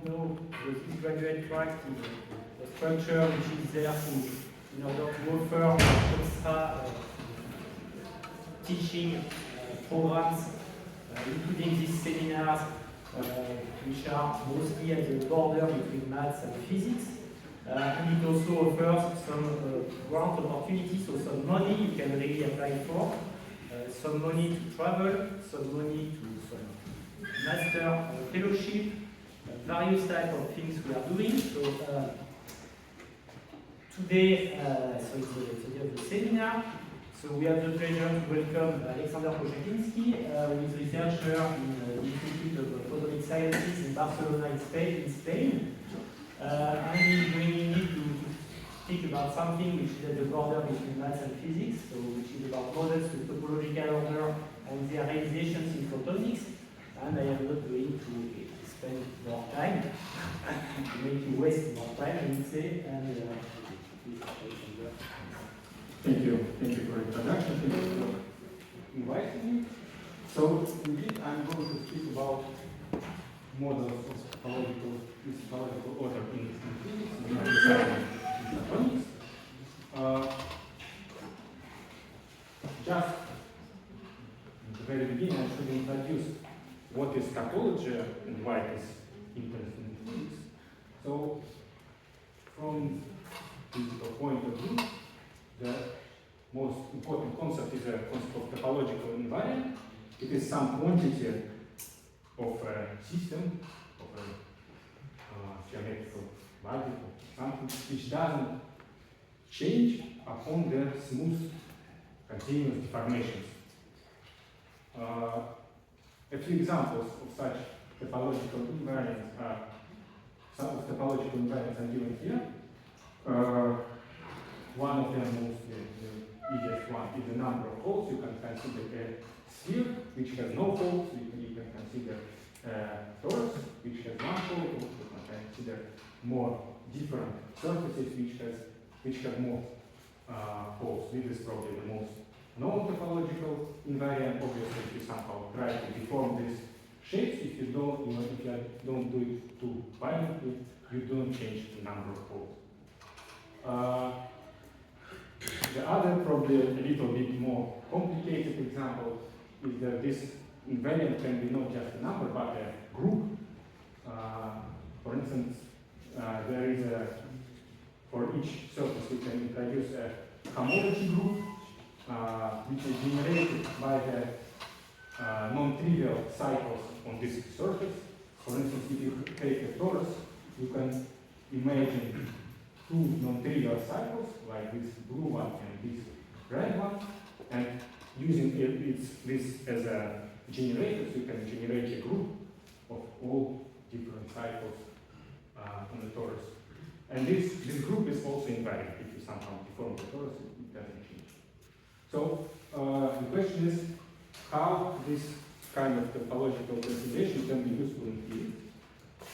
don't know, this graduate track is a structure which is there in order to offer extra teaching programs, including these seminars, which are mostly at the border between maths and physics. And it also offers some grant opportunities, so some money you can really apply for, some money to travel, some money to some master fellowship, various types of things we are doing. So today, so it's the day of the seminar. So we have the pleasure to welcome Alexander Poshakinskii, who is researcher in the Institute of Photonic Sciences in Barcelona, in Spain. And he's bringing it to speak about something which is at the border between maths and physics, so which is about models with topological order and their realizations in photonics. And I am not going to spend more time, to make you waste more time, I would say. And Thank you for the introduction. Thank you for inviting me. So, indeed, I'm going to speak about models of topological order in physics and photonics. Just at the very beginning, I should introduce what is topology and why it is interesting in physics. So, from physical point of view, the most important concept is a concept of topological invariant. It is some quantity of a system, of a geometrical body, or something which doesn't change upon the smooth continuous deformations. A few examples of such topological invariants are given here. One of them, the easiest one, is the number of holes. You can consider a sphere which has no holes. You can consider a torus which has one hole. You can consider more different surfaces which have more holes. This is probably the most known topological invariant. Obviously, if you somehow try to deform these shapes, if you don't do it too violently, you don't change the number of holes. The other, probably a little bit more complicated example is that this invariant can be not just a number but a group. For instance, there is for each surface we can introduce a homology group which is generated by the non-trivial cycles on this surface. For instance, if you take a torus, you can imagine two non-trivial cycles, like this blue one and this red one, and using this as a generator, so you can generate a group of all different cycles on the torus. And this group is also invariant. If you somehow deform the torus, it doesn't change. So the question is how this kind of topological consideration can be useful in physics.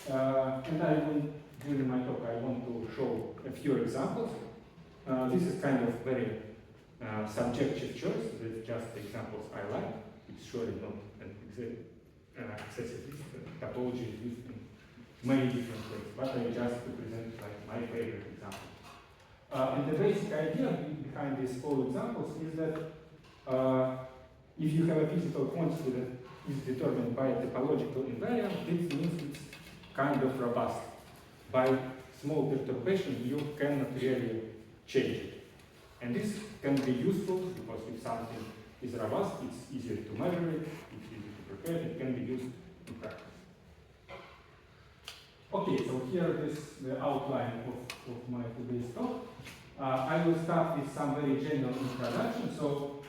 And during my talk, I want to show a few examples. This is kind of very subjective choice. It's just the examples I like. It's surely not an excessive list. Topology is used in many different ways, but I just to present like my favorite example. And the basic idea behind these all examples is that if you have a physical quantity that is determined by a topological invariant, this means it's kind of robust. By small perturbation, you cannot really change it. And this can be useful because if something is robust, it's easier to measure it, it's easier to prepare, it can be used in practice. Okay, so here is the outline of my today's talk. I will start with some very general introduction. So,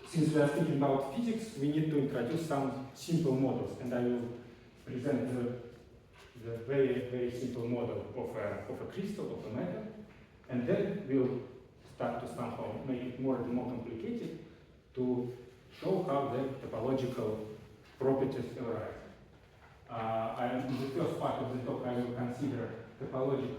since we are speaking about physics, we need to introduce some simple models, and I will present the very, very simple model of a crystal, of a metal, and then we'll start to somehow make it more and more complicated to show how the topological properties arise. In the first part of the talk, I will consider topology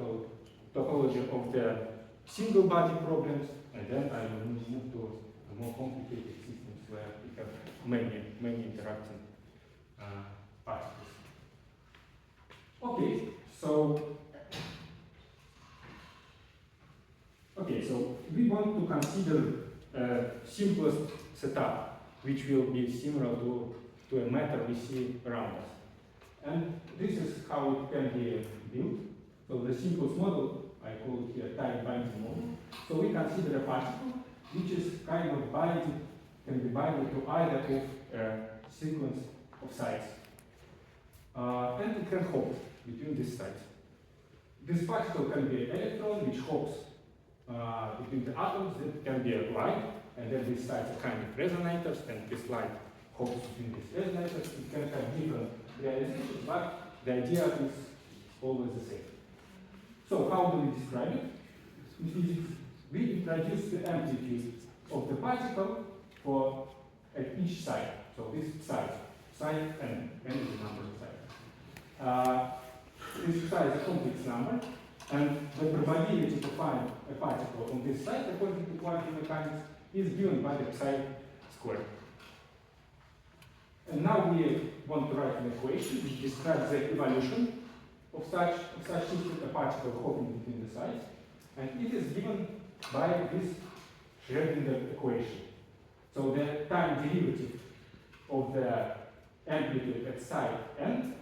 of the single body problems, and then I will move to the more complicated systems where we have many interacting particles. Okay, So, okay, so we want to consider simplest setup, which will be similar to a matter we see around us. And this is how it can be built. So the simplest model, I call it here time binding model. So we consider a particle which is kind of binded, can be binded to either of a sequence of sites. And it can hop between these sites. This particle can be an electron which hops between the atoms. That can be a light, and then these sites are kind of resonators, and this light hops between these resonators. It can have different realizations, but the idea is always the same. So how do we describe it? In physics, we introduce the amplitude of the particle for at each side. So this side n is the number of sides. This side is a complex number, and the probability to find a particle on this side, according to quantum mechanics, is given by the psi squared. And now we want to write an equation which describes the evolution of such system, a particle hopping between the sides, and it is given by this Schrödinger equation. So the time derivative of the amplitude at side n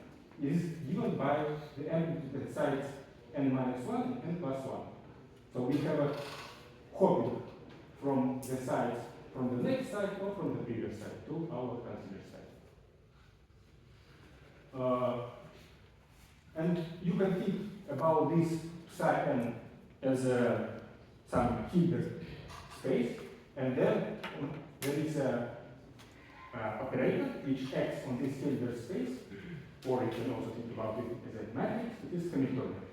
is given by the amplitude at sides n minus 1 and n plus 1. So we have a hopping from the sides, from the next side or from the previous side to our considered side. And you can think about this psi n as some Hilbert space, and then there is a operator which acts on this Hilbert space, or you can also think about it as a matrix. It is Hamiltonian.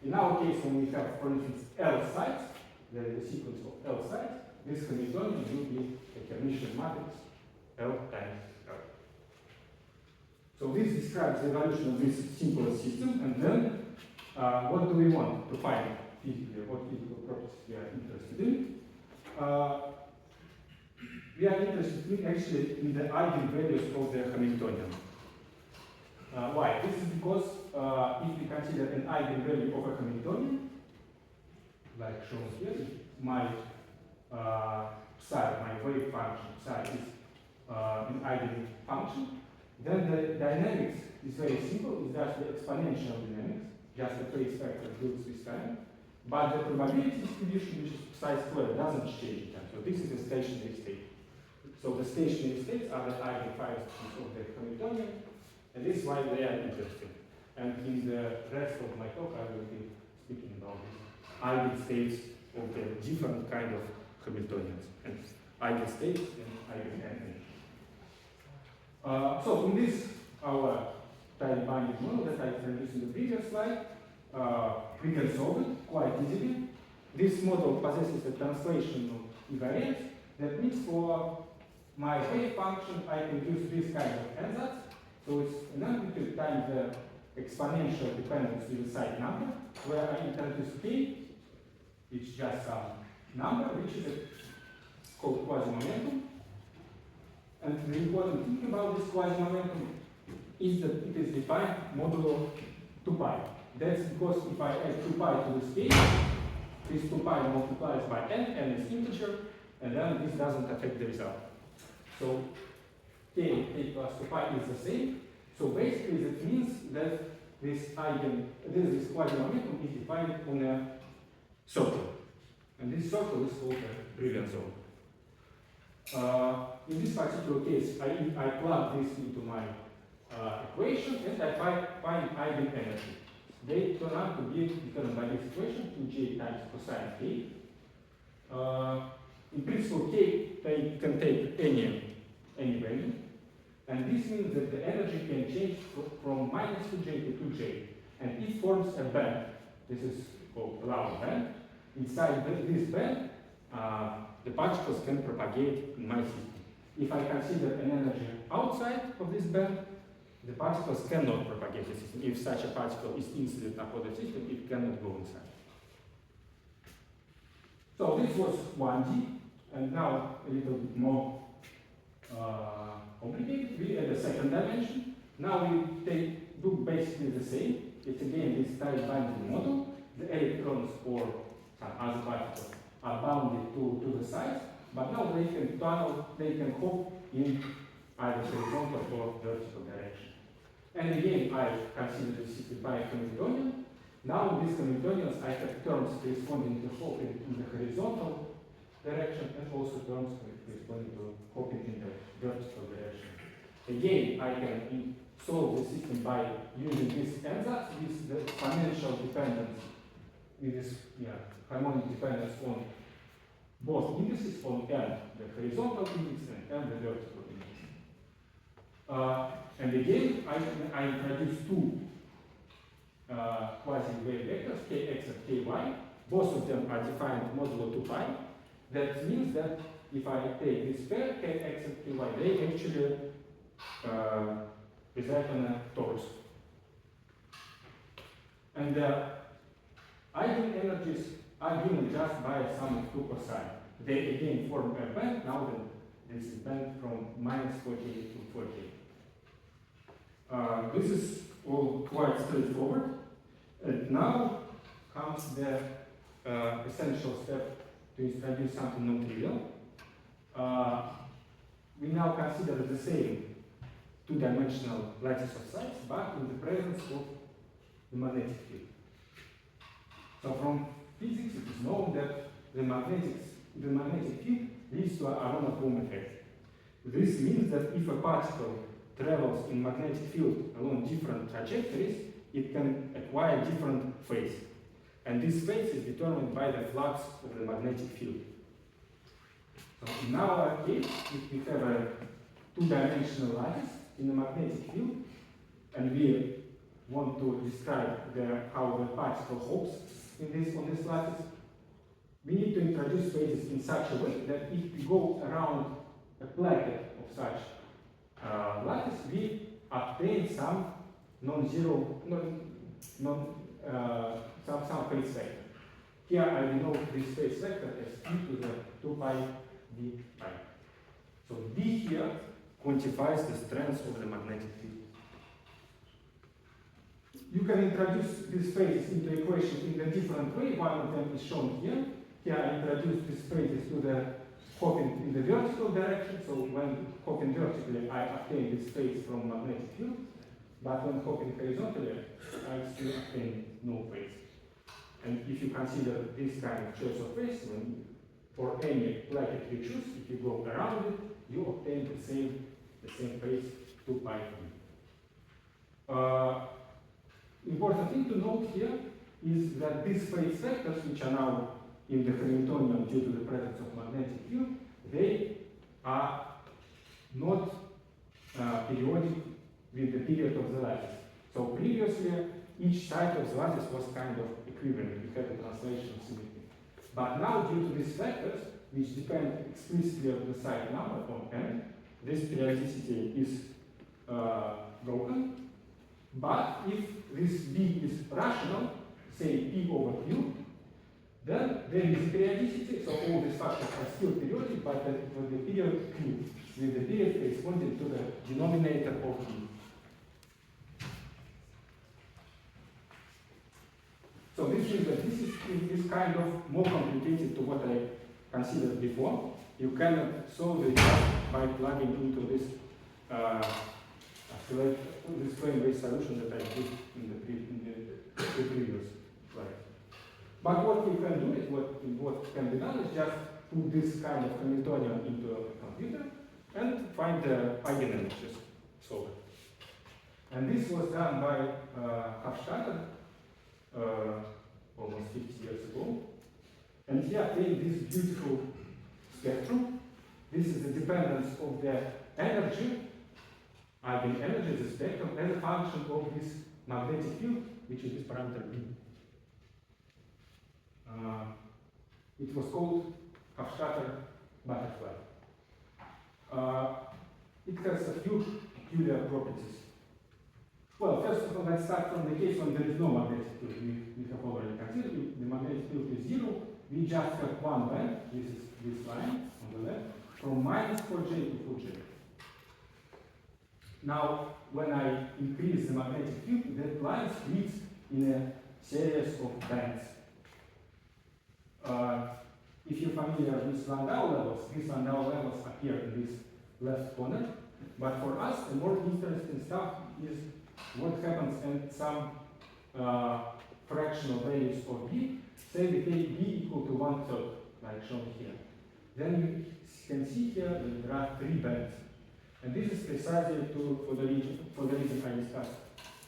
In our case, when we have, for instance, L sides, there is a sequence of L sides, this Hamiltonian will be a Hermitian matrix L times L. So this describes the evolution of this simple system, and then what do we want to find physically, what physical properties we are interested in? We are interested actually in the eigenvalues of the Hamiltonian. Why? This is because if we consider an eigenvalue of a Hamiltonian, like shown here, my psi, my wave function psi is an eigenfunction, then the dynamics is very simple. It's just the exponential dynamics, just the phase factor builds with time. But the probability distribution, which is psi squared, doesn't change in time. So this is a stationary state. So the stationary states are the eigenfunctions of the Hamiltonian, and this is why they are interesting. And in the rest of my talk, I will be speaking about these eigenstates of the different kind of Hamiltonians, and eigenstates and eigenenergy. So in this, our time binding model that I introduced in the previous slide, we can solve it quite easily. This model possesses a translational invariance. That means for my wave function, I can use this kind of ansatz. So it's an amplitude times the exponential dependence with the side number, where I introduce k, it's just some number, which is called quasi-momentum. And the important thing about this quasi-momentum is that it is defined modulo 2 pi. That's because if I add 2 pi to this k, this 2 pi multiplies by n is integer, and then this doesn't affect the result. So k plus 2 pi is the same. So basically that means that this quasi-momentum is defined on a circle. And this circle is called a Brillouin zone. In this particular case, I plug this into my equation and I find eigenenergy. They turn out to be determined by this equation, 2j times cosine k. In principle, k can take any value. And this means that the energy can change from minus 2j to 2j. And it forms a band. This is called Laurent band. Inside this band, the particles can propagate in my system. If I consider an energy outside of this band, the particles cannot propagate the system. If such a particle is incident upon the system, it cannot go inside. So this was 1D, and now a little bit more complicated. We add a second dimension. Now we do basically the same. it's again this tight binding model. The electrons or some other particles are bounded to the sides, but now they can tunnel, they can hop in either horizontal or vertical direction. And again, I consider this by a Hamiltonian. Now in these Hamiltonians, I have terms corresponding to hopping in the horizontal direction and also terms corresponding to hopping in the vertical direction. Again, I can solve the system by using this ansatz with the exponential dependence, with this harmonic dependence on both indices, on n, the horizontal index, and the vertical index. And again, I introduce two quasi-wave vectors, kx and ky. Both of them are defined modulo 2 pi. That means that if I take this pair, kx and ky, they actually reside on a torus. And the eigenenergies are given just by a sum of 2 cosine. They again form a band. Now this is band from -48 to 48. This is all quite straightforward. And now comes the essential step to introduce something non-trivial. We now consider the same two-dimensional lattice of sites, but in the presence of the magnetic field. So from physics, it is known that the magnetic field leads to a Aronoff-Bloom effect. This means that if a particle travels in magnetic field along different trajectories, it can acquire different phase. And this phase is determined by the flux of the magnetic field. So in our case, if we have a two-dimensional lattice in the magnetic field, and we want to describe how the particle hops on this lattice, we need to introduce phases in such a way that if we go around a placket of such lattice, we obtain some non-zero, some phase vector. Here I denote this phase vector as e to the 2 pi d pi. So d here quantifies the strength of the magnetic field. You can introduce these phases into equation in a different way. One of them is shown here. Here I introduce these phases to the hopping in the vertical direction. So when hopping vertically, I obtain this phase from magnetic field. But when hopping horizontally, I still obtain no phase. And if you consider this kind of choice of phase, when for any placket you choose, if you go around it, you obtain the same phase 2 pi d. Important thing to note here is that these phase vectors, which are now in the Hamiltonian due to the presence of magnetic field, they are not periodic with the period of the lattice. So previously, each side of the lattice was kind of equivalent. We had a translation symmetry. But now, due to these vectors, which depend explicitly on the side number on n, this periodicity is broken. But if this b is rational, say p over q, then there is periodicity, so all these factors are still periodic, but with the period q, with the period corresponding to the denominator of p. So this means that this is kind of more complicated to what I considered before. You cannot solve it by plugging into this this frame-based solution that I did in the previous slide. But what we can do is, what can be done is just put this kind of Hamiltonian into a computer and find the eigenenergies, solve it. And this was done by Hofstadter almost 50 years ago. And he obtained this beautiful spectrum. This is the dependence of the energy, eigenenergy, the spectrum, as a function of this magnetic field, which is this parameter B. It was called Hofstadter butterfly. It has a few peculiar properties. Well, first of all, let's start from the case when there is no magnetic field. We have already considered the magnetic field is 0. We just have one band, this is this line on the left, from -4j to 4j. Now, when I increase the magnetic field, that line splits in a series of bands. If you're familiar with Landau levels, these Landau levels appear in this left corner. But for us, the more interesting stuff is what happens in some fractional values of b. Say we take b equal to 1/3, like shown here. Then you can see here that there are 3 bands. And this is precisely for the reason I discussed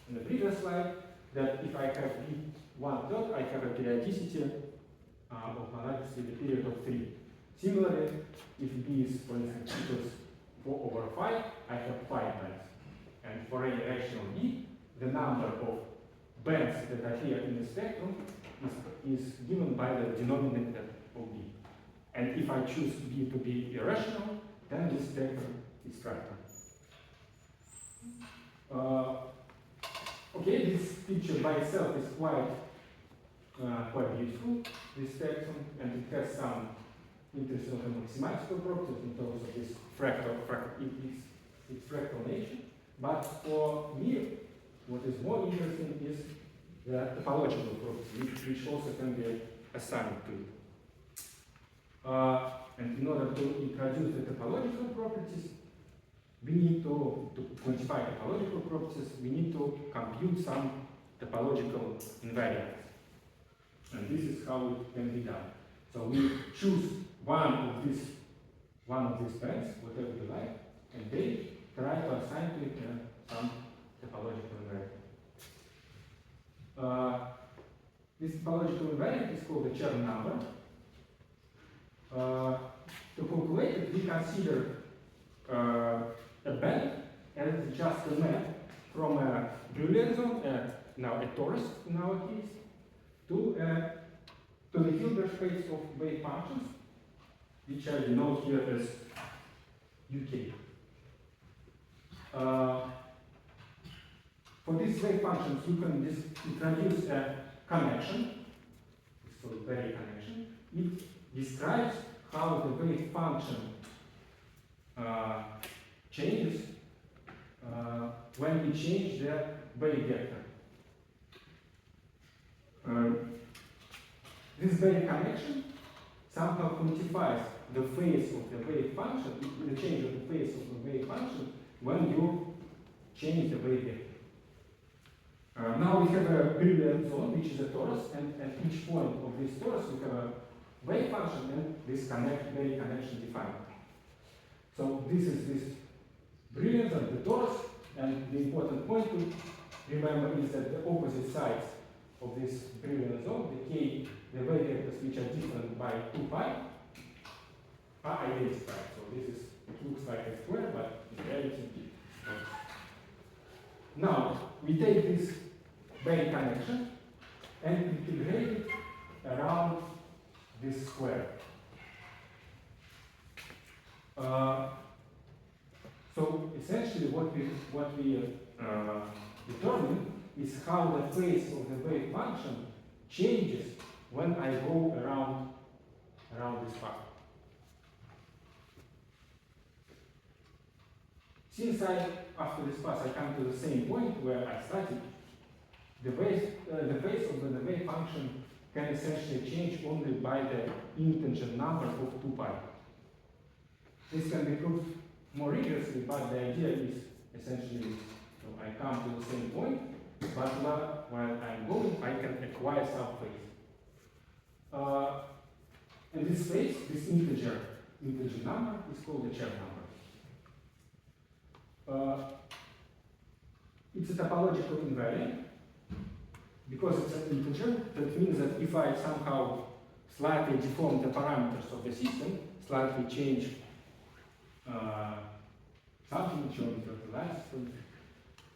in the previous slide, that if I have b 1/3, I have a periodicity of analysis with a period of 3. Similarly, if b is, for instance, equals 4/5, I have 5 bands. And for any rational b, the number of bands that are here in the spectrum is given by the denominator of b. And if I choose b to be irrational, then this spectrum is fractal. Okay, this picture by itself is quite beautiful, this spectrum, and it has some interesting mathematical properties in terms of this its fractal nature. But for me, what is more interesting is the topological properties, which also can be assigned to it. And in order to introduce the topological properties, we need to quantify topological properties, we need to compute some topological invariants. And this is how it can be done. So we choose one of these bands, whatever we like, and they try to assign to it some topological invariant. This topological invariant is called the Chern number. To calculate it, we consider a band as just a map from a Boolean zone, now a torus in our case, to the Hilbert space of wave functions, which I denote here as UK. For these wave functions, you can introduce a connection, it's called Berry connection. It describes how the wave function changes when we change the wave vector. This Berry connection somehow quantifies the phase of the wave function, the change of the phase of the wave function when you change the wave vector. Now we have a Boolean zone, which is a torus, and at each point of this torus we have a wave function and this Berry connection defined. So this is this Boolean zone, the torus, and the important point to remember is that the opposite sides of this Boolean zone, the wave vectors which are different by 2 pi, are identified. So it looks like a square, but in reality it's not. Now we take this Berry connection and integrate it around this square. So essentially what we determine is how the phase of the wave function changes when I go around this path. Since after this path I come to the same point where I started, the phase of the wave function can essentially change only by the integer number of 2 pi. This can be proved more rigorously, but the idea is essentially I come to the same point, but while I'm going, I can acquire some phase. And this phase, this integer number, is called the Chern number. It's a topological invariant. Because it's an integer, that means that if I somehow slightly deform the parameters of the system, slightly change something, geometry of the line,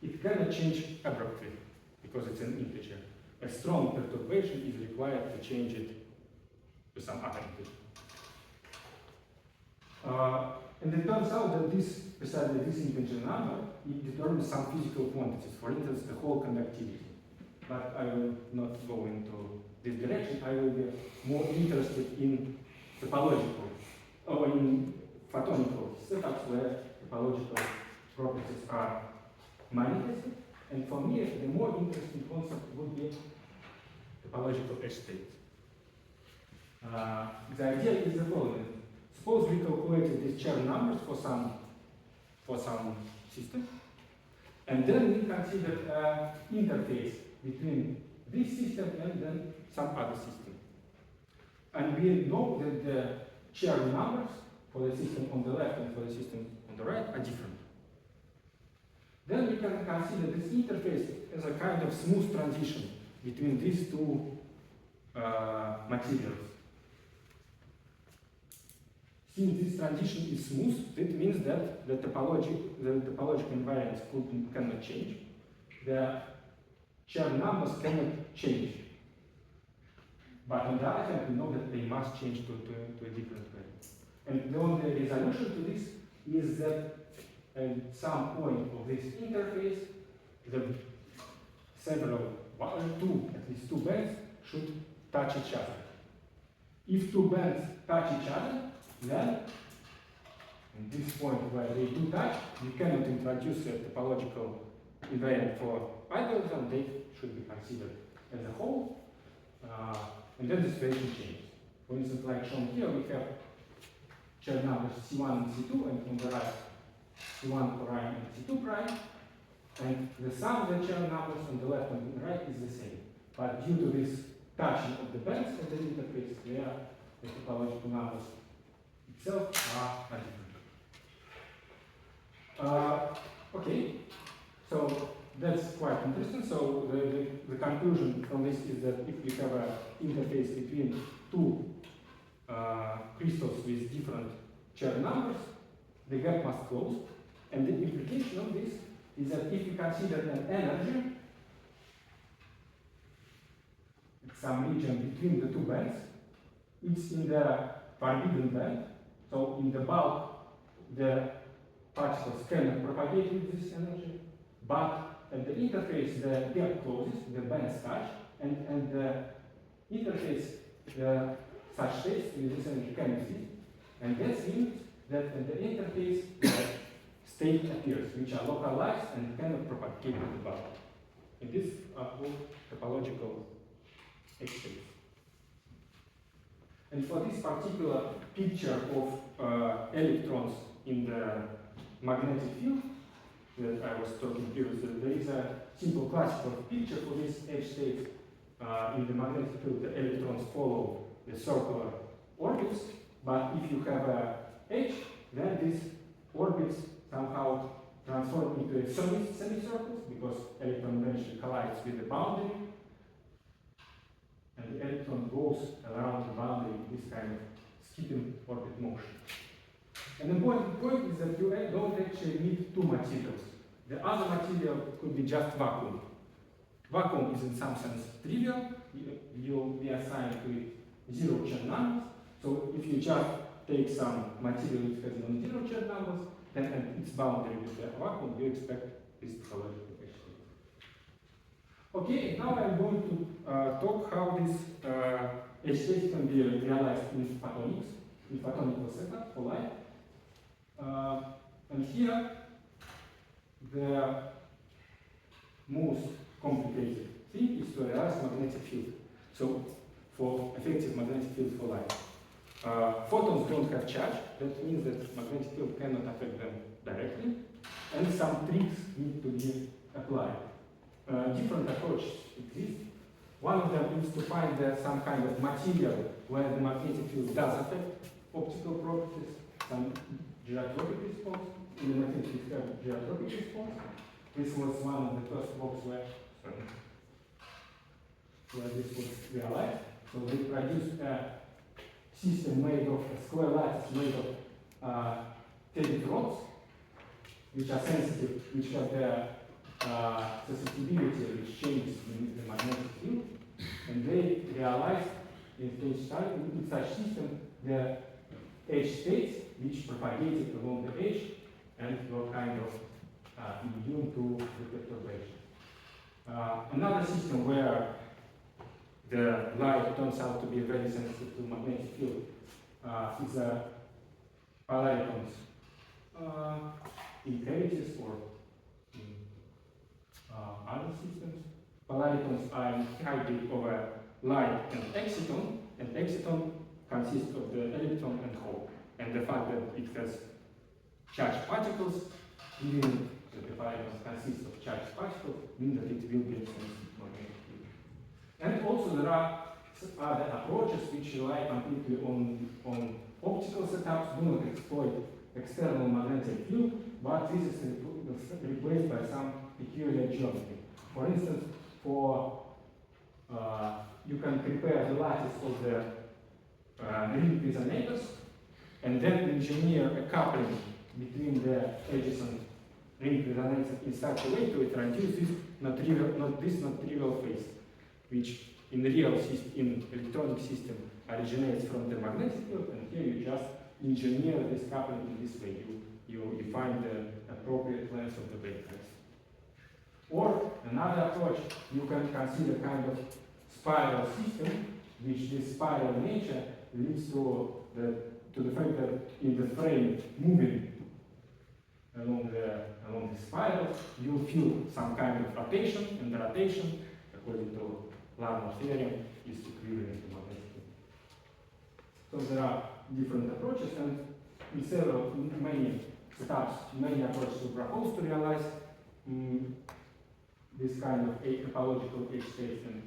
it cannot change abruptly because it's an integer. A strong perturbation is required to change it to some other integer. And it turns out that precisely this integer number, it determines some physical quantities, for instance, the whole conductivity. But I will not go into this direction. I will be more interested in topological or in photonical setups where topological properties are manifested. And for me, the more interesting concept would be topological edge state. The idea is the following. Suppose we calculated these Chern numbers for some system, and then we consider an interface between this system and then some other system. And we know that the Chern numbers for the system on the left and for the system on the right are different. Then we can consider this interface as a kind of smooth transition between these two materials. Since this transition is smooth, it means that the topological invariance cannot change. The Chern numbers cannot change. But on the other hand, we know that they must change to a different way. And the only resolution to this is that at some point of this interface, the at least two bands should touch each other. If two bands touch each other, then at this point where they do touch, you cannot introduce a topological invariant for either of them. They should be considered as a whole, and then the situation changes. For instance, like shown here, we have Chern numbers C1 and C2, and on the right C1 prime and C2 prime, and the sum of the Chern numbers on the left and on the right is the same. But due to this touching of the bands at the interface, the topological numbers itself are different. Okay, so that's quite interesting. So the conclusion from this is that if you have an interface between two crystals with different Chern numbers, the gap must close. And the implication of this is that if you consider an energy at some region between the two bands, it's in the forbidden band. So in the bulk, the particles cannot propagate with this energy, but at the interface, the gap closes, the bands touch, and the interface, such states with this energy can exist. And that means that at the interface, the state appears, which are localized and cannot propagate to the bulk. And these are all topological edge states. And for this particular picture of electrons in the magnetic field that I was talking previously, there is a simple classical picture for this edge state. In the magnetic field, the electrons follow the circular orbits, but if you have a edge, then these orbits somehow transform into semicircles because electron eventually collides with the boundary, and the electron goes around the boundary in this kind of skipping orbit motion. An important point is that you don't actually need two materials. The other material could be just vacuum. Vacuum is in some sense trivial. You'll be assigned to it zero Chern numbers. So if you just take some material which has non-zero Chern numbers, then at its boundary with the vacuum, you expect this topological edge state. Okay, now I'm going to talk how this edge state can be realized in photonics, in photonical setup for light. And here, the most complicated thing is to realize magnetic field. So, for effective magnetic field for light. Photons don't have charge, that means that magnetic field cannot affect them directly, and some tricks need to be applied. Different approaches exist. One of them is to find some kind of material where the magnetic field does affect optical properties, some geotropic response. In the magnetic field have geotropic response. This was one of the first works where this was realized. So they produced a system made of a square lattice made of tethered rods, which are sensitive, which have their susceptibility which changes in the magnetic field, and they realized in such system the edge states which propagated along the edge and were kind of immune to the perturbation. Another system where the light turns out to be very sensitive to magnetic field is polaritons in cavities or in other systems. Polaritons are a hybrid of a light and exciton consists of the electron and hole. And the fact that it has charged particles, given that the polaritons consist of charged particles, means that it will get sensitive magnetic field. And also there are other approaches which rely completely on optical setups, do not exploit external magnetic field, but this is replaced by some peculiar geometry. For instance, you can prepare the lattice of the ring resonators and then engineer a coupling between the edges and ring resonators in such a way to introduce this not trivial phase, which in real system, in electronic system originates from the magnetic field, and here you just engineer this coupling in this way. You find the appropriate length of the waveguides. Or another approach, you can consider kind of spiral system, which this spiral nature leads to the fact that in the frame moving along the spiral, you feel some kind of rotation, and the rotation, according to Larmor theorem, is equivalent to magnetic field. So there are different approaches, and in many setups, many approaches were proposed to realize this kind of topological edge states, and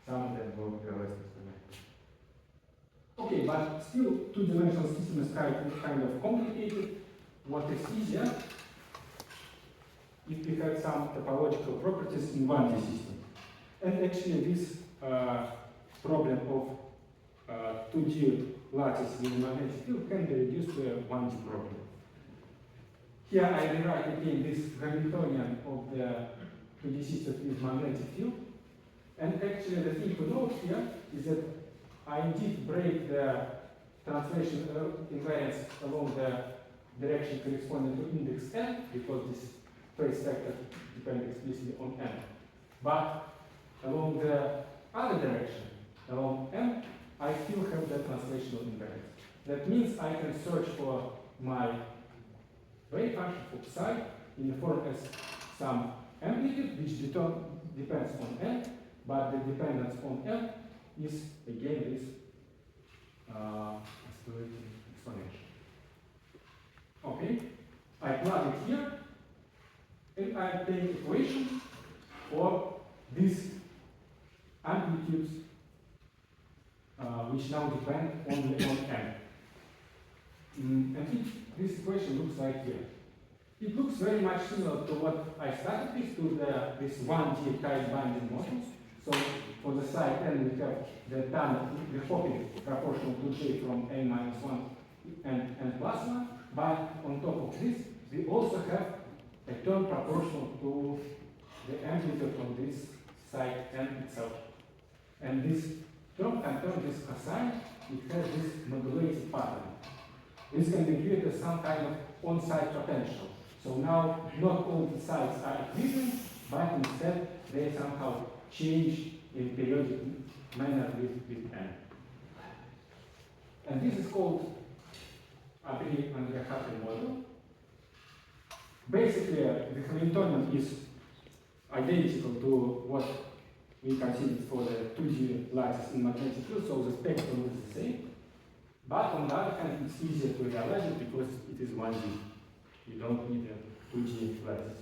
some of them were realized experimentally. Okay, but still, two-dimensional system is kind of complicated. What is easier if we have some topological properties in 1D system. And actually, this problem of 2D lattice with magnetic field can be reduced to a 1D problem. Here I rewrite again this Hamiltonian of the 2D system with magnetic field. And actually the thing to note here is that I indeed break the translation invariance along the direction corresponding to index n, because this phase vector depends explicitly on n. But along the other direction, along m, I still have the translational invariance. That means I can search for my wave function of psi in the form as some amplitude which depends on n, but the dependence on n is again this exponential. Okay, I plug it here, and I obtain equation for these amplitudes which now depend only on n. And this equation looks like here. It looks very much similar to what I started with, to this 1D tight binding model. So for the side n, we have the hopping proportional to j from n minus 1 and n plus 1. But on top of this, we also have a term proportional to the amplitude on this side n itself. And this term can turn this cosine, it has this modulated pattern. This can be viewed as some kind of on-site potential. So now not all the sides are equivalent, but instead they somehow change in periodic manner with n. And this is called Abri-Andrea-Hartley model. Basically, the Hamiltonian is identical to what we considered for the 2D lattice in magnetic field, so the spectrum is the same. But on the other hand, it's easier to realize it because it is 1D. You don't need a 2D lattice.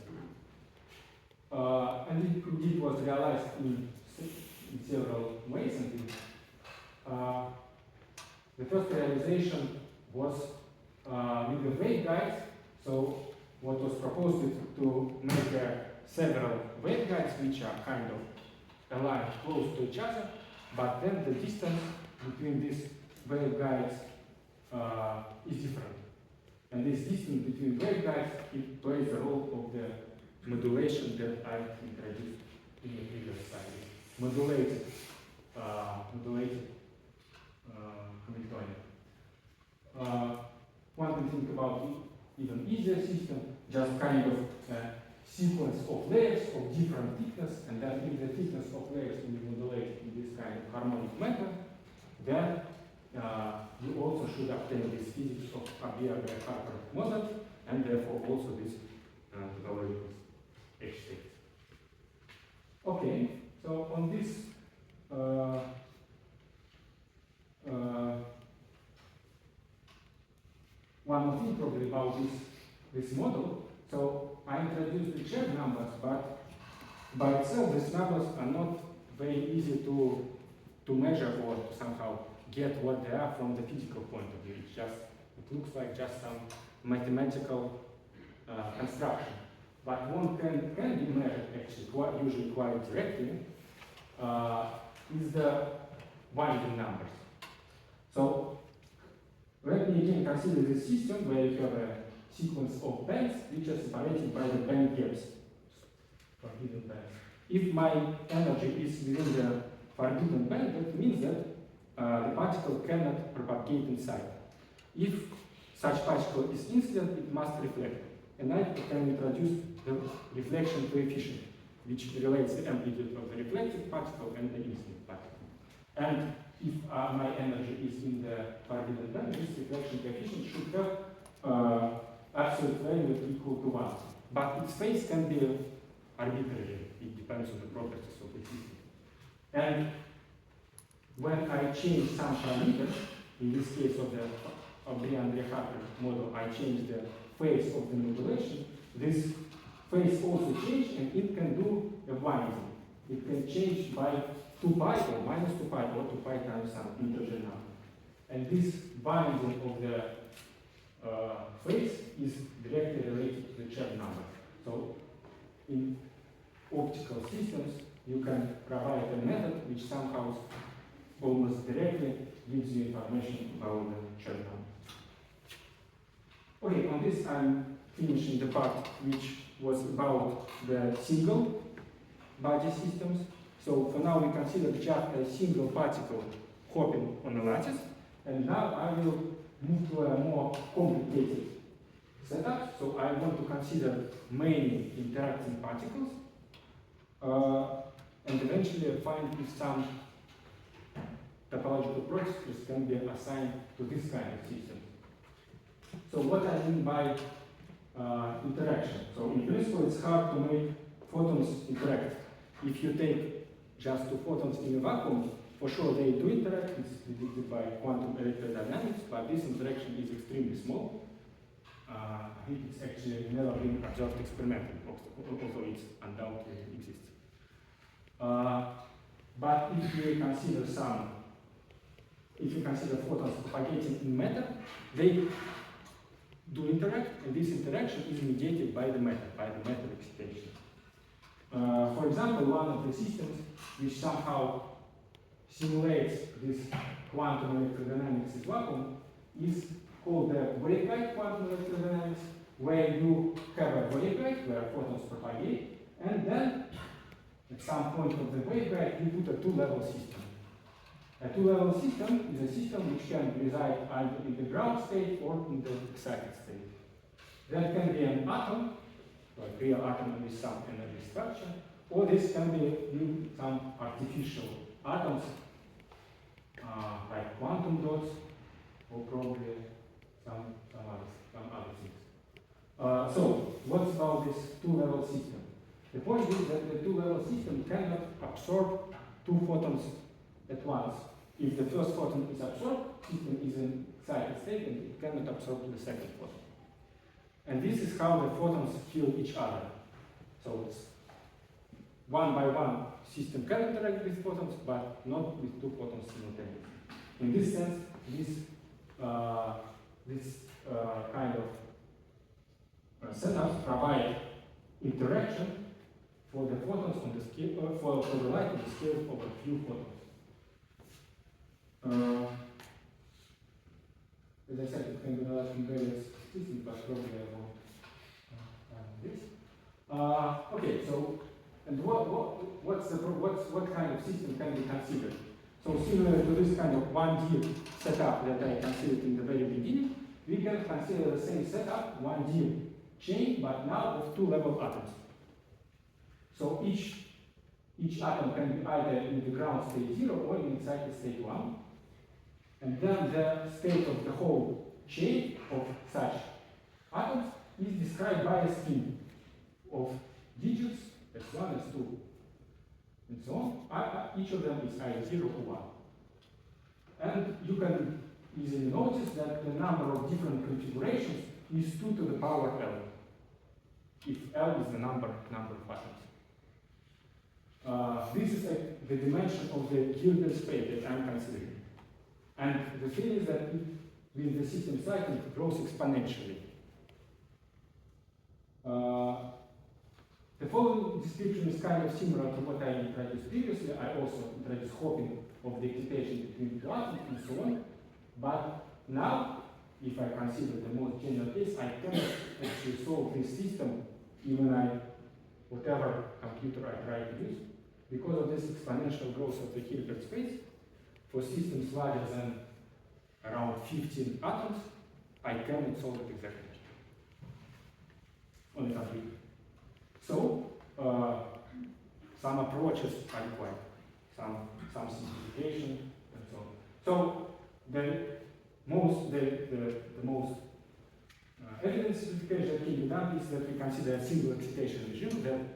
And it indeed was realized in several ways. And the first realization was with the waveguides. So what was proposed is to make several waveguides which are kind of aligned close to each other, but then the distance between these waveguides is different. And this distance between waveguides, it plays the role of the modulation that I introduced in the previous slide. Modulated Hamiltonian. One can think about even easier system, just kind of a sequence of layers of different thickness, and then if the thickness of layers will be modulated in this kind of harmonic manner, then you also should obtain this physics of Abri-Andrea-Hartley model, and therefore also this topological edge state. Okay, so on this one more thing probably about this model. So I introduced the shared numbers, but by itself these numbers are not very easy to measure or to somehow get what they are from the physical point of view. It looks like just some mathematical construction. But one can be measured actually usually quite directly is the binding numbers. So let me again consider this system where you have a sequence of bands which are separated by the band gaps, forbidden bands. If my energy is within the forbidden band, that means that the particle cannot propagate inside. If such particle is incident, it must reflect. And I can introduce the reflection coefficient, which relates the amplitude of the reflected particle and the incident particle. And if my energy is in the forbidden band, this reflection coefficient should have absolute value equal to 1. But its phase can be arbitrary. It depends on the properties of the system. And when I change some parameters, in this case of the Andre-Harper model, I change the phase of the modulation, this phase also changes and it can do a binding. It can change by 2 pi or minus 2 pi or 2 pi times some integer number. And this binding of the phase is directly related to the Chern number. So in optical systems, you can provide a method which somehow almost directly gives you information about the Chern number. Okay, on this I'm finishing the part which was about the single body systems. So for now we consider just a single particle hopping on a lattice, and now I will move to a more complicated setup. So I want to consider many interacting particles, and eventually find if some topological processes can be assigned to this kind of system. So what I mean by interaction. So in principle, it's hard to make photons interact. If you take just 2 photons in a vacuum, for sure they do interact. It's predicted by quantum electrodynamics, but this interaction is extremely small. I think it's actually never been observed experimentally, although it undoubtedly exists. But if you consider photons propagating in matter, they do interact, and this interaction is mediated by the matter excitation. For example, one of the systems which somehow simulates this quantum electrodynamics in vacuum is called the waveguide quantum electrodynamics, where you have a waveguide where photons propagate, and then at some point of the waveguide you put a 2-level system. A 2-level system is a system which can reside either in the ground state or in the excited state. That can be an atom, like a real atom with some energy structure, or this can be some artificial atoms, like quantum dots, or probably some other things. So, what's about this 2-level system? The point is that the 2-level system cannot absorb 2 photons at once. If the first photon is absorbed, system is in excited state and it cannot absorb the second photon. And this is how the photons kill each other. So it's one by one system can interact with photons, but not with 2 photons simultaneously. In this sense, this kind of setups provide interaction for the photons on the scale, for the light on the scale of a few photons. As I said, it can be related in various systems, but probably I won't this. Okay, so and what kind of system can be considered? So similar to this kind of 1D setup that I considered in the very beginning, we can consider the same setup, 1D chain, but now with 2-level atoms. So each atom can be either in the ground state 0 or in excited state 1. And then the state of the whole chain of such atoms is described by a string of digits S1, S2. and so on. Each of them is either 0 or 1. And you can easily notice that the number of different configurations is 2 to the power L, if L is the number of atoms. This is the dimension of the Hilbert space that I'm considering. And the thing is that with the system cycle, it grows exponentially. The following description is kind of similar to what I introduced previously. I also introduced hopping of the excitation between two atoms and so on. But now, if I consider the most general case, I cannot actually solve this system even whatever computer I try to use, because of this exponential growth of the Hilbert space. For systems larger than around 15 atoms, I cannot solve it exactly on a computer. So, some approaches are required, some simplification, and so on. So, the most evidence simplification that can be done is that we consider a single excitation regime.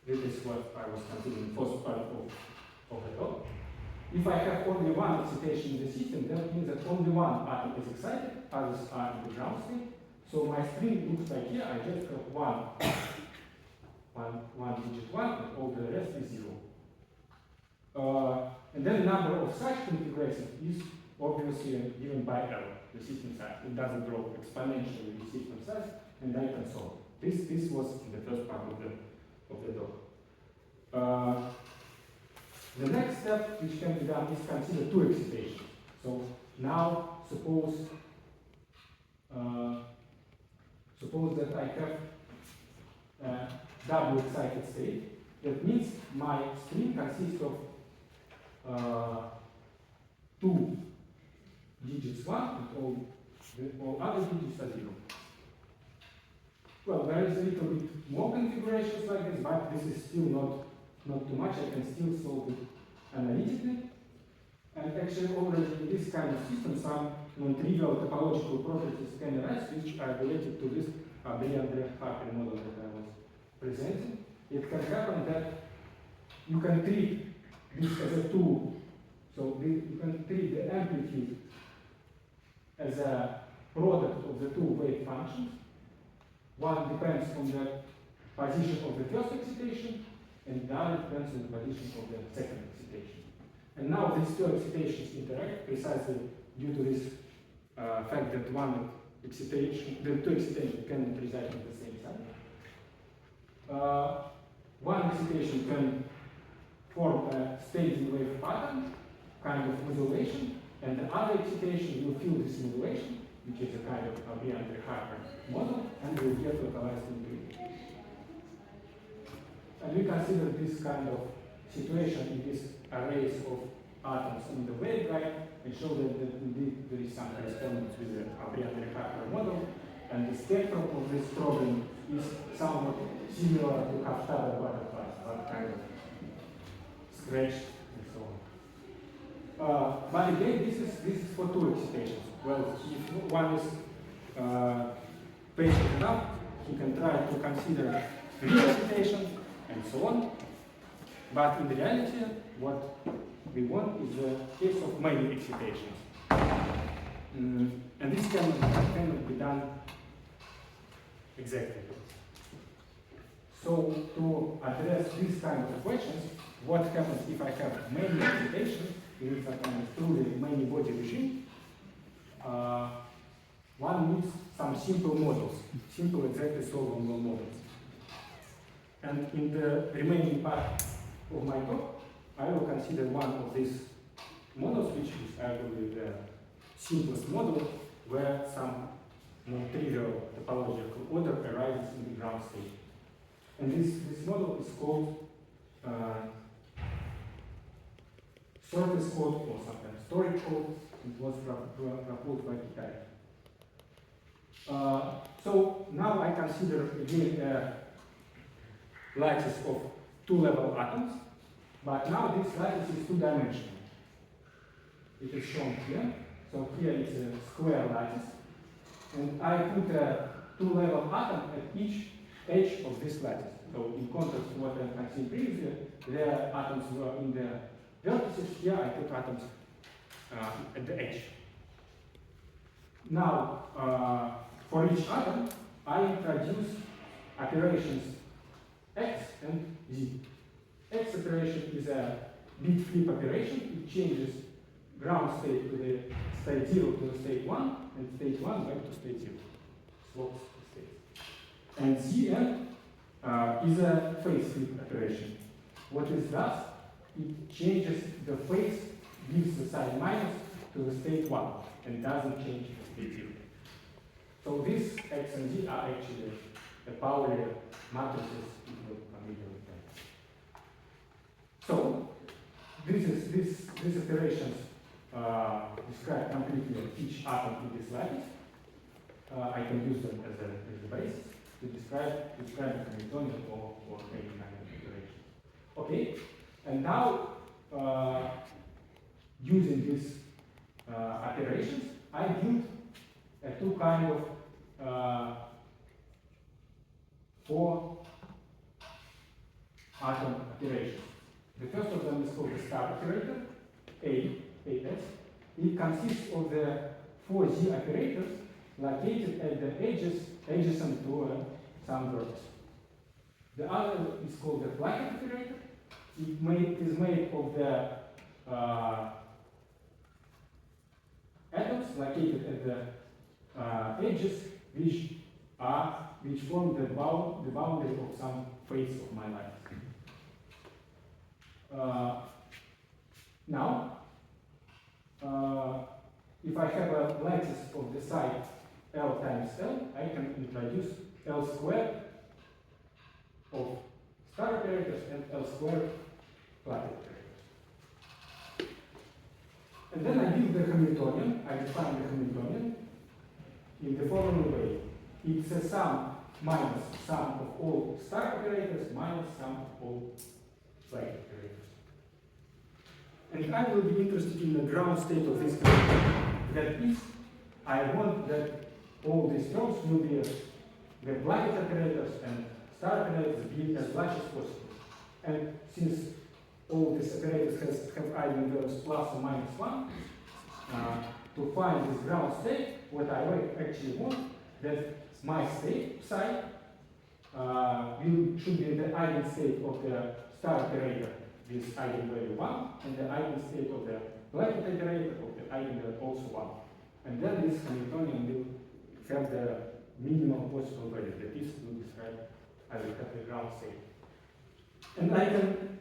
This is what I was considering first part of the talk. If I have only one excitation in the system, that means that only one atom is excited, others are in the ground state. So my string looks like here, I just have one digit 1, and all the rest is 0. And then the number of such configurations is obviously given by L, the system size. It doesn't grow exponentially with system size, and I can solve. This was in the first part of the talk. The next step which can be done is consider two excitations. So now suppose that I have a double excited state. That means my string consists of 2 digits 1 and all other digits are 0. Well, there is a little bit more configurations like this, but this is still not too much. I can still solve it analytically. And actually already in this kind of system, some non-trivial topological properties can arise which are related to this Auvergne-Harper model that I was presenting. It can happen that you can treat this as a 2, so you can treat the amplitude as a product of the two wave functions. One depends on the position of the first excitation, and the other depends on the position of the second excitation. And now these two excitations interact precisely due to this fact that the two excitations can reside on the same side. One excitation can form a staging wave pattern, kind of modulation, and the other excitation will fill this modulation, which is a kind of Auvergne-Harper model, and will get localized into it. And we consider this kind of situation in this arrays of atoms in the waveguide and show that indeed there is some correspondence with the Auvergne-Harper model, and the spectrum of this problem is somewhat similar to Hofstadter butterflies, but kind of scratched and so on. But again, this is for two excitations. Well, if one is patient enough, he can try to consider 3 excitations and so on. But in reality, what we want is a case of many excitations. And this cannot be done exactly. So to address these kind of questions, what happens if I have many excitations in a kind of truly many body regime? One needs some simple models, simple exactly solvable models. And in the remaining part of my talk, I will consider one of these models, which is arguably the simplest model, where some non-trivial topological order arises in the ground state. And this model is called surface code, or sometimes storage code. It was proposed by Kitai. So now I consider again a lattice of 2-level atoms, but now this lattice is 2-dimensional. It is shown here. So here is a square lattice, and I put a 2-level atom at each edge of this lattice. So in contrast to what I have seen previously, the atoms were in the vertices. Here I put atoms at the edge. Now, for each atom, I introduce operations x and z. X operation is a bit flip operation. It changes ground state to the state 0 to the state 1, and state 1 back to state 0. Swaps the states. And Zn is a phase flip operation. What it does, it changes the phase, gives the sign minus to the state 1, and doesn't change the state 0. So these x and z are actually the Pauli matrices if you're familiar with them. So these operations describe completely each atom in this lattice. I can use them as a basis to describe the Hamiltonian or any kind of operation. Okay, and now using these operations, I built two kind of 4 atom operations. The first of them is called the star operator, AS. It consists of the 4 Z operators located at the edges adjacent to some vertex. The other is called the placket operator. It is made of the atoms located at the edges which form the boundary of some phase of my lattice. Now, if I have a lattice of the side L times L, I can introduce L squared of star operators and L squared placket operators. And then I build the Hamiltonian. I define the Hamiltonian in the following way. It's a sum minus sum of all star operators minus sum of all placket operators. And I will be interested in the ground state of this Hamiltonian. That is, I want that all these terms will be the placket operators and star operators be as large as possible. And since all these operators have eigenvalues plus or minus 1, to find this ground state, what I actually want, that my state psi should be the eigenstate of the star operator with eigenvalue 1, and the eigenstate of the placket operator of the eigenvalue also 1. And then this Hamiltonian will have the minimum possible value. That is, will describe I will have the ground state. And I can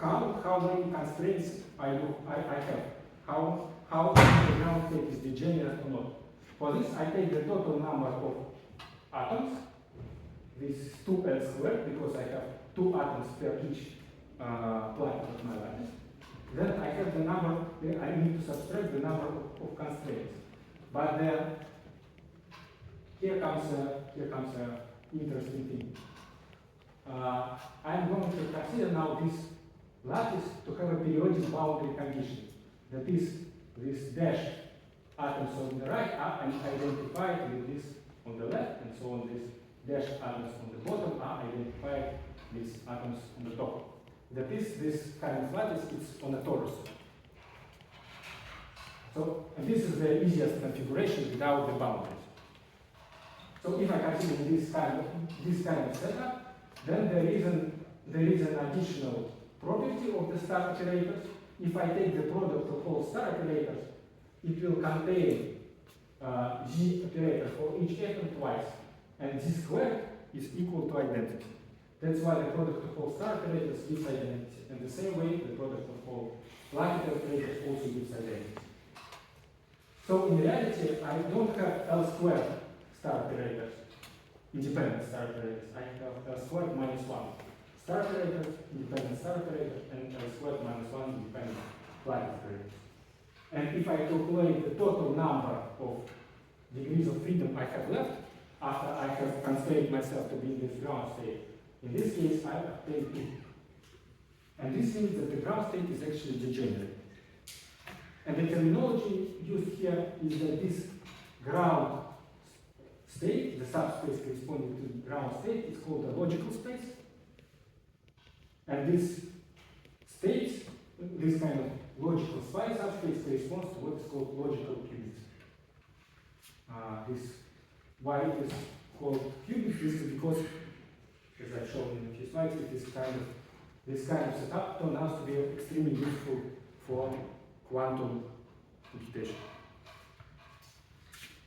count how many constraints I have, how the ground state is degenerate or not. For this, I take the total number of atoms, this 2L squared, because I have 2 atoms per each placket of my lattice. Then I have the number, I need to subtract the number of constraints. But here comes an interesting thing. I'm going to consider now this lattice to have a periodic boundary condition. That is, this dash atoms on the right are identified with this on the left, and so on this dash atoms on the bottom are identified with atoms on the top. That is, this kind of lattice is on a torus. So, and this is the easiest configuration without the boundaries. So if I consider this kind of setup, then there is an additional property of the star operators. If I take the product of all star operators, it will contain Z operator for each atom twice, and Z squared is equal to identity. That's why the product of all star operators gives identity. And the same way, the product of all placket operators also gives identity. So in reality, I don't have L squared star operators, independent star operators. I have L squared minus 1 star operators, independent star operators, and L squared minus 1 independent placket operators. And if I calculate the total number of degrees of freedom I have left, after I have constrained myself to be in this ground state, in this case I obtain 2. And this means that the ground state is actually degenerate. And the terminology used here is that this ground state, the subspace corresponding to the ground state, is called a logical space. And this states, this kind of logical space subspace corresponds to what is called logical qubits. Why it is called qubits? This is because, as I've shown in a few slides, this kind of setup turned out to be extremely useful for quantum computation.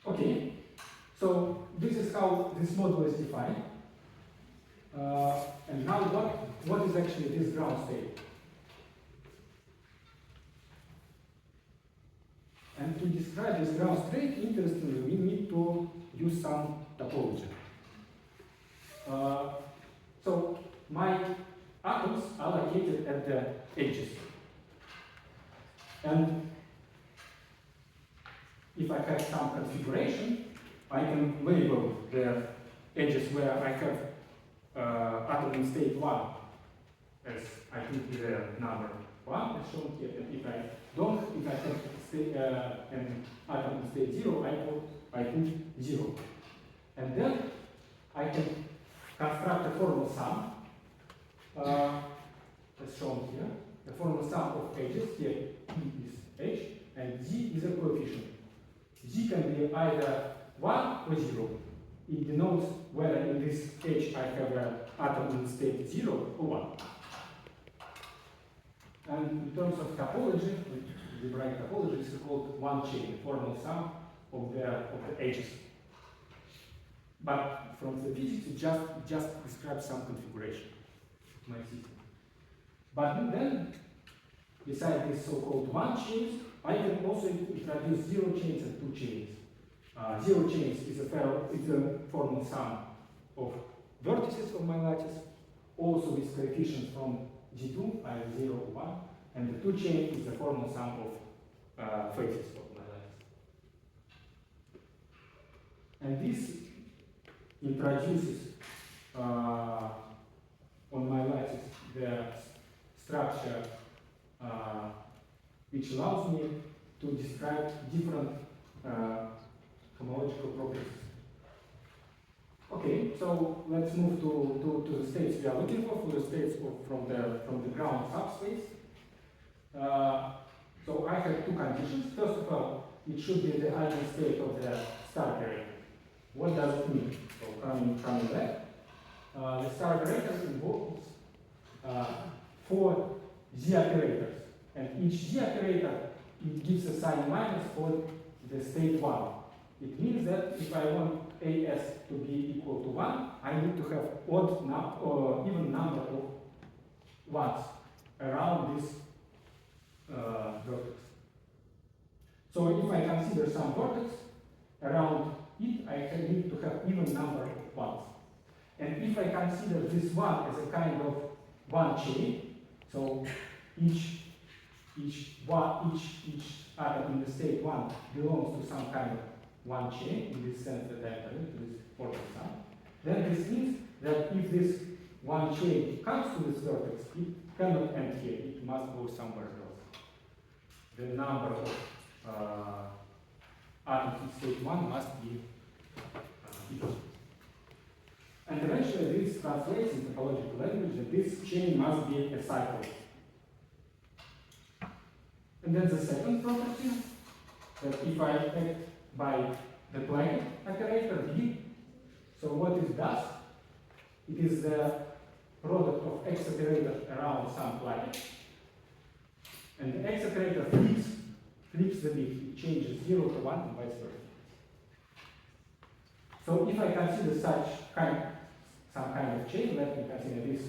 Okay, so this is how this model is defined. And now what is actually this ground state? And to describe this ground state, interestingly, we need to use some topology. So my atoms are located at the edges. And if I have some configuration, I can label the edges where I have atom in state 1 as I think the number 1 as shown here. And if I don't, if I have an atom in state 0, I put 0. And then I can construct a formal sum as shown here. The formal sum of edges here, E is H and Z is a coefficient. Z can be either 1 or 0. It denotes whether in this H I have an atom in state 0 or 1. And in terms of topology, algebraic topology, this is called one chain, the formal sum of the edges. But from the physics, it just describes some configuration of my system. But then, besides this so-called one chains, I can also introduce zero chains and two chains. Zero chains is a formal sum of vertices of my lattice, also with coefficients from G2, either 0 or 1, and the two chain is the formal sum of faces of my lattice. And this introduces on my lattice the structure which allows me to describe different homological properties. Okay, so let's move to the states we are looking for the states from the ground subspace. So I have two conditions. First of all, it should be the eigenstate of the star operator. What does it mean? So coming back, the star operator involves 4 Z operators, and each Z operator it gives a sign minus for the state 1. It means that if I want AS to be equal to 1, I need to have odd or even number of ones around this vertex. So if I consider some vertex around it, I need to have even number of ones. And if I consider this one as a kind of one chain, so each atom in the state 1 belongs to some kind of one chain in this sense that I enter into this formal sum, then this means that if this one chain comes to this vertex, it cannot end here, it must go somewhere else. The number of atoms in state 1 must be equal. And eventually this translates in topological language that this chain must be a cycle. And then the second property, that if I act by the placket operator B, so what it does, it is the product of X operator around some placket, and the X operator flips the bit, it changes 0 to 1 and vice versa. So if I consider some kind of chain, let me consider this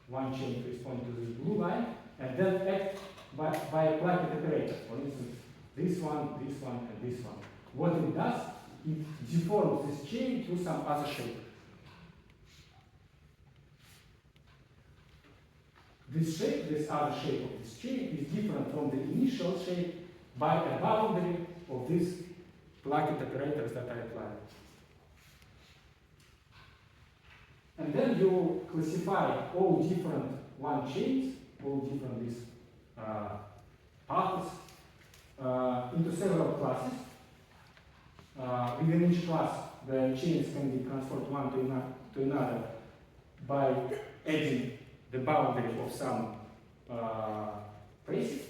one chain corresponding to this blue line, and then act by a placket operator. For instance, this one, and this one. What it does, it deforms this chain to some other shape. This shape, this other shape of this chain, is different from the initial shape by a boundary of these placket operators that I applied. And then you classify all different one chains, all different these paths into several classes. Within each class, the chains can be transferred one to another by adding the boundary of some traces,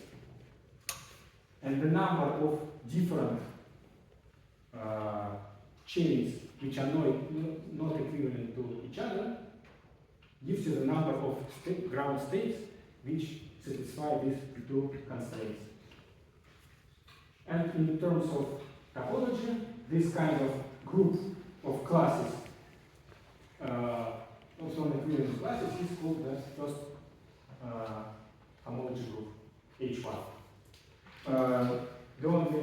and the number of different chains which are not equivalent to each other gives you the number of ground states which satisfy these two constraints. And in terms of topology, this kind of group of classes, of non-equivalent classes, is called the first homology group, H1. The only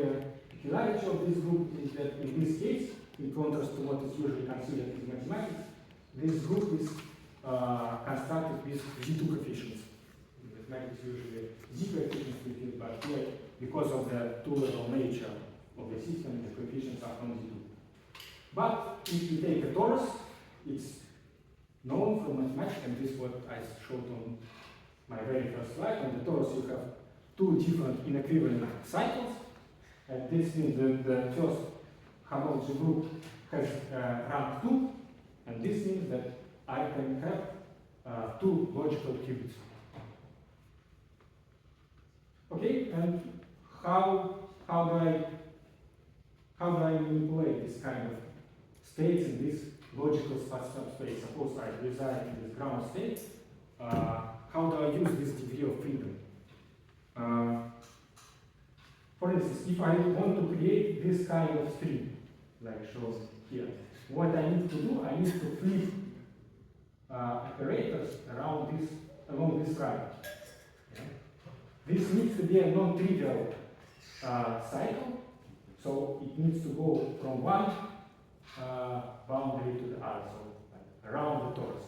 peculiarity of this group is that in this case, in contrast to what is usually considered in mathematics, this group is constructed with Z2 coefficients. In mathematics, usually Z coefficients we use, but here, because of the two-level nature of the system, the coefficients are from Z2. But if you take a torus, it's known from mathematics, and this is what I showed on my very first slide. On the torus, you have two different inequivalent cycles, and this means that the first homology group has rank 2, and this means that I can have two logical qubits. Okay, and how do I manipulate this kind of states in this logical subspace? Suppose I reside in this ground state. How do I use this degree of freedom? For instance, if I want to create this kind of string, like shown here, what I need to do, I need to flip operators along this line. Yeah. This needs to be a non-trivial cycle, so it needs to go from one boundary to the other, so like around the torus.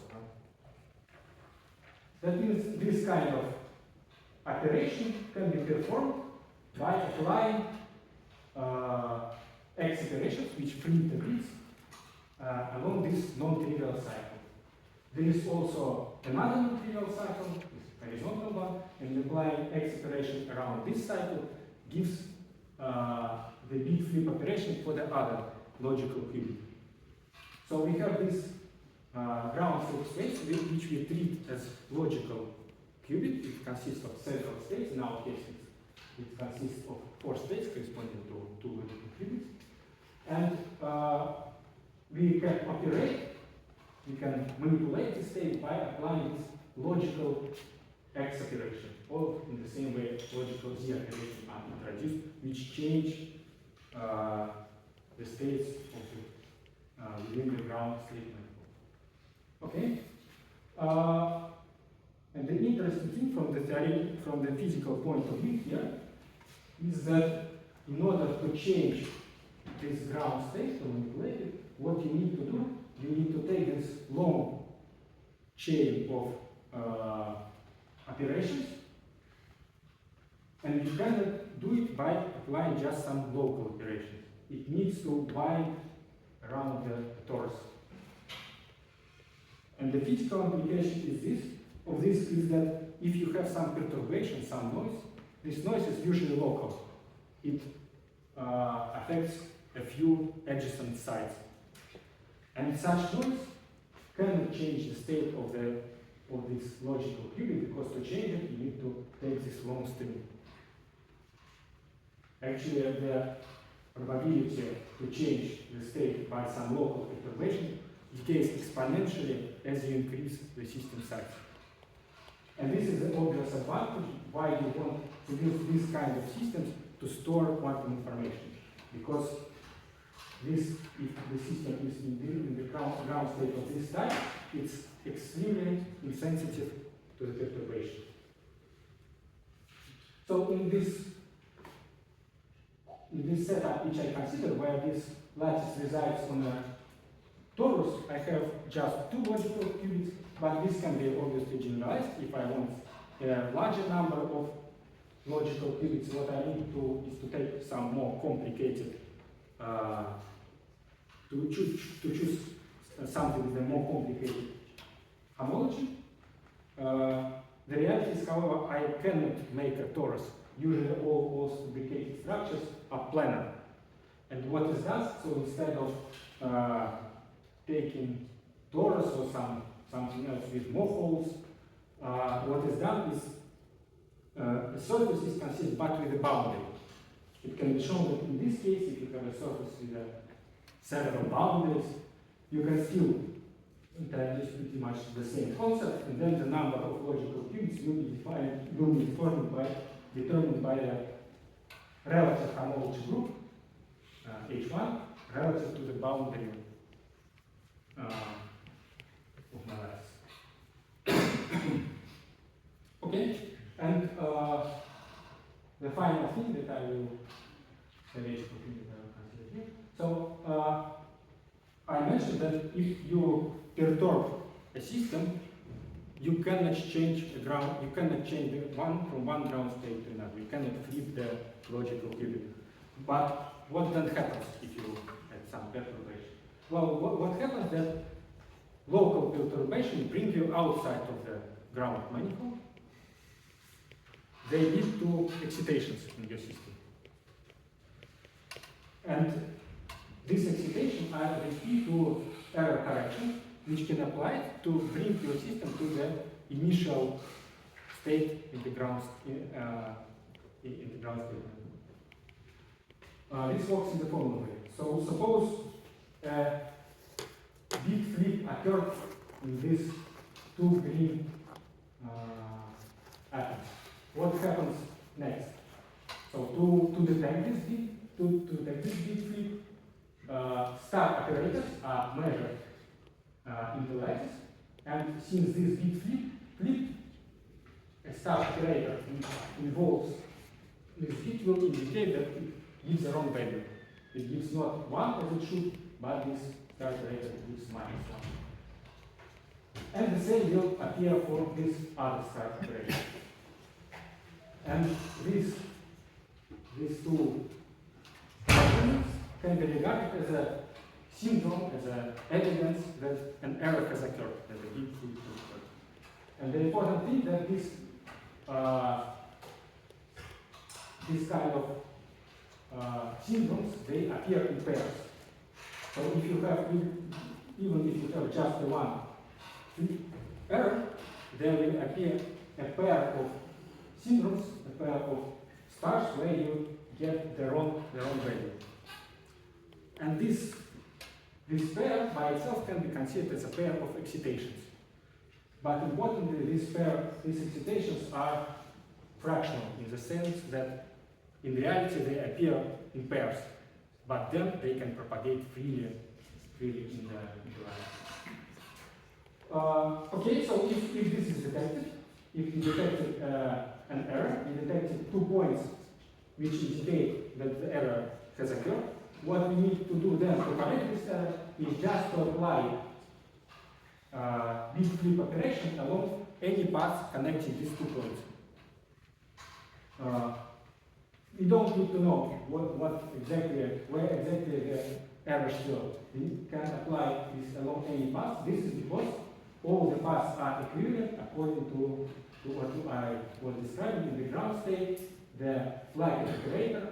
That means this kind of operation can be performed by applying X iterations which flip the bits along this non-trivial cycle. There is also another non-trivial cycle, this horizontal one, and applying X iteration around this cycle gives the bit flip operation for the other logical qubit. So we have this ground state space which we treat as logical qubit. It consists of several states. In our case, it consists of 4 states corresponding to 2 logical qubits. And we can operate, we can manipulate the state by applying this logical X operation, or in the same way logical Z operation are introduced, which change the states of the, within the ground state manifold. Okay? And the interesting thing from the theory, from the physical point of view here, is that in order to change this ground state, to manipulate it, what you need to do, you need to take this long chain of operations, and you cannot do it by applying just some local operations. It needs to bind around the torus. And the physical implication of this is that if you have some perturbation, some noise, this noise is usually local. It affects a few adjacent sites. And such noise cannot change the state of this logical qubit, because to change it, you need to take this long string. Actually, the probability to change the state by some local perturbation decays exponentially as you increase the system size. And this is the obvious advantage why you want to use this kind of systems to store quantum information. Because if the system is in the ground state of this type, it's extremely insensitive to the perturbation. So in this setup, which I consider, where this lattice resides on a torus, I have just 2 logical qubits, but this can be obviously generalized. If I want a larger number of logical qubits, what I need is to take some more complicated, to choose something with a more complicated homology. The reality is, however, I cannot make a torus. Usually all fabricated structures are planar. And what is done, so instead of taking torus or something else with more holes, what is done is the surface is considered but with a boundary. It can be shown that in this case, if you have a surface with several boundaries, you can still introduce pretty much the same concept, and then the number of logical qubits will be determined by the relative homology group, H1, relative to the boundary of my lattice. Okay, and the final thing that I will consider here. So I mentioned that if you perturb a system, you cannot change the ground. You cannot change the from one ground state to another. You cannot flip the logical qubit. But what then happens if you have some perturbation? Well, what happens that local perturbation bring you outside of the ground manifold. They lead to excitations in your system. And these excitations are the key to error correction, which can apply to bring your system to the initial state in the ground state. This works in the following way. So suppose a bit flip occurred in these two green atoms. What happens next? So to detect this bit flip, star operators are measured in the lattice, and since this bit flip, a star operator involves this bit will indicate that it gives the wrong value. It gives not 1 as it should, but this star operator gives -1. And the same will appear for this other star operator. And these two arguments can be regarded as a syndrome, as an evidence that an error has occurred, that a bit flip has occurred. And the important thing that this kind of syndromes, they appear in pairs. So if you have, even if you have just the one error, there will appear a pair of syndromes, a pair of stars where you get the wrong value. And this pair by itself can be considered as a pair of excitations. But importantly, these excitations are fractional in the sense that in reality they appear in pairs, but then they can propagate freely in the line. Okay, so if this is detected, if you detected an error, you detected 2 points which indicate that the error has occurred, what we need to do then to correct this error is just to apply bit flip operation along any path connecting these 2 points. We don't need to know where exactly the error shows. We can apply this along any path. This is because all the paths are equivalent according to what I was describing in the ground state. The flag operator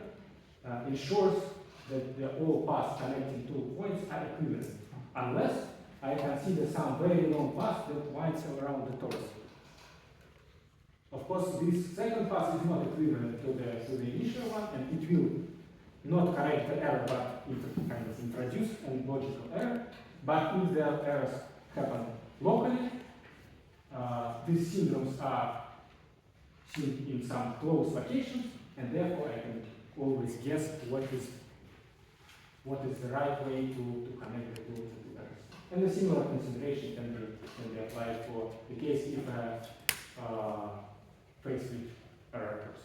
ensures that all paths connecting 2 points are equivalent, unless I consider some very long path that winds around the torus. Of course, this second path is not equivalent to the initial one, and it will not correct the error, but kind of introduce a logical error. But if the errors happen locally, these syndromes are seen in some close locations, and therefore I can always guess what is the right way to connect the two errors. And a similar consideration can be applied for the case if phase with error occurs.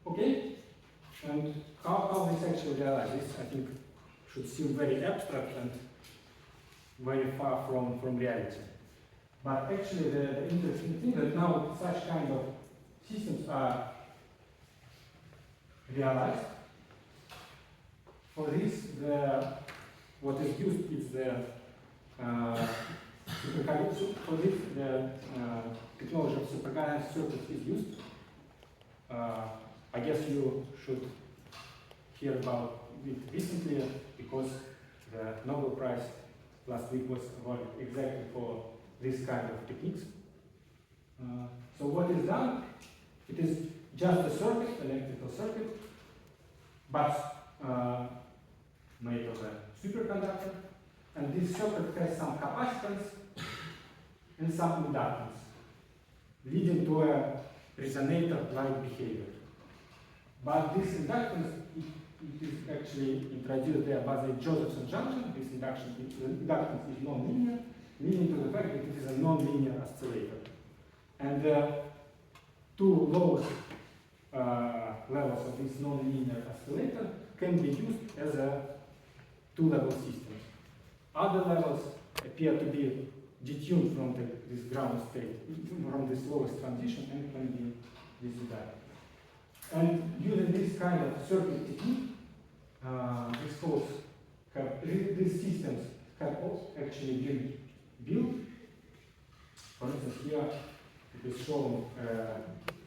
Okay, and how this actually realized? This I think should seem very abstract and very far from reality. But actually the interesting thing that now such kind of systems are realized. For this, what is used is the for this, the technology of supercoherent circuits is used. I guess you should hear about bit recently because the Nobel Prize last week was awarded exactly for this kind of techniques. So what is done? It is just a circuit, electrical circuit, but made of a superconductor, and this circuit has some capacitance and some inductance, leading to a resonator-like behavior. But this inductance it is actually introduced there by the Josephson junction. This inductance is non-linear, leading to the fact that it is a non-linear oscillator. And the two lowest levels of this non-linear oscillator can be used as a two-level system. Other levels appear to be detuned from this ground state, from this lowest transition, and can be disregarded. And using this kind of circuit technique, these systems have actually been built. For instance, here it is shown a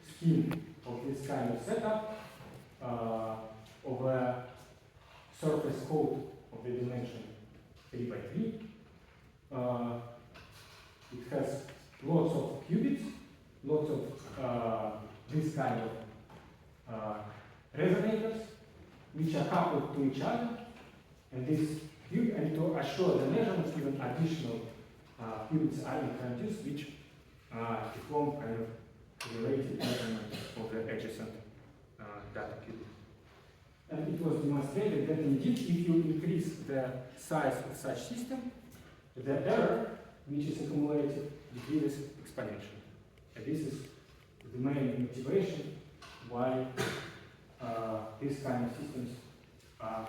scheme of this kind of setup of a surface code of the dimension 3 by 3. It has lots of qubits, lots of this kind of resonators, which are coupled to each other, and to assure the measurements, even additional qubits are introduced, which perform kind of related measurement of the adjacent data qubit. And it was demonstrated that indeed, if you increase the size of such system, the error which is accumulated decreases exponentially. And this is the main motivation why these kind of systems are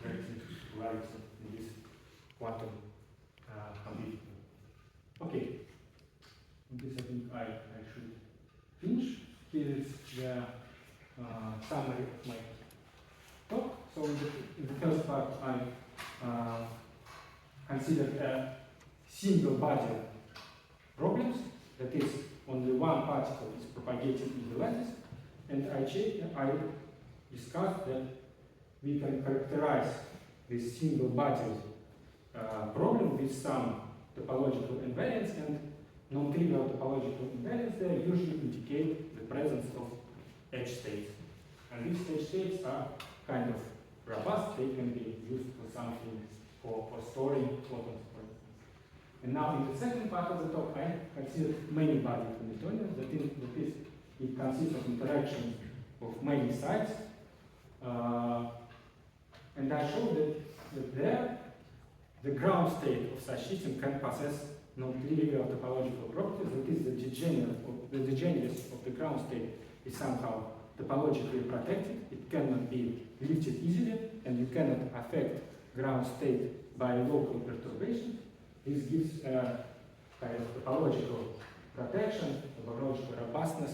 very valuable in this quantum computing. Okay, this I think I should finish. Here is the summary of my talk. So in the first part, I considered a single body problems, that is, only one particle is propagated in the lattice, and I discussed that we can characterize this single body problem with some topological invariance, and non-trivial topological invariance there usually indicate the presence of edge states. And these edge states are kind of robust, they can be used for something, for storing photons, for instance. And now in the second part of the talk, I considered many-body Hamiltonian, that is, it consists of interactions of many sides, and I showed that there, the ground state of such system can possess non-trivial topological properties, that is, the degeneracy of the ground state is somehow topologically protected, it cannot be lifted easily, and you cannot affect ground state by local perturbation. This gives a kind of topological protection, topological robustness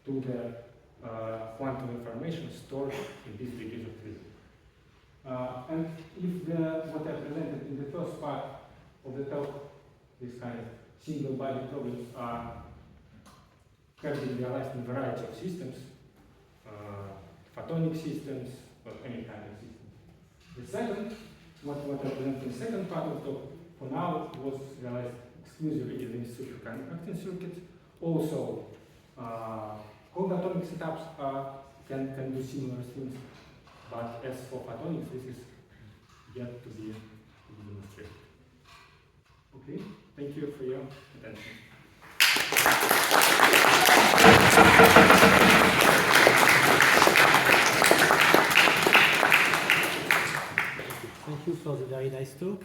to the quantum information stored in these degrees of freedom. And if what I presented in the first part of the talk, these kind of single body problems have been realized in a variety of systems, photonic systems, or any kind of system. The second, what I presented in the second part of the talk, for now was realized exclusively in the superconducting circuits. Also, cold atomic setups can do similar things, but as for photonics, this is yet to be demonstrated. Okay, thank you for your attention. Thank you for the very nice talk.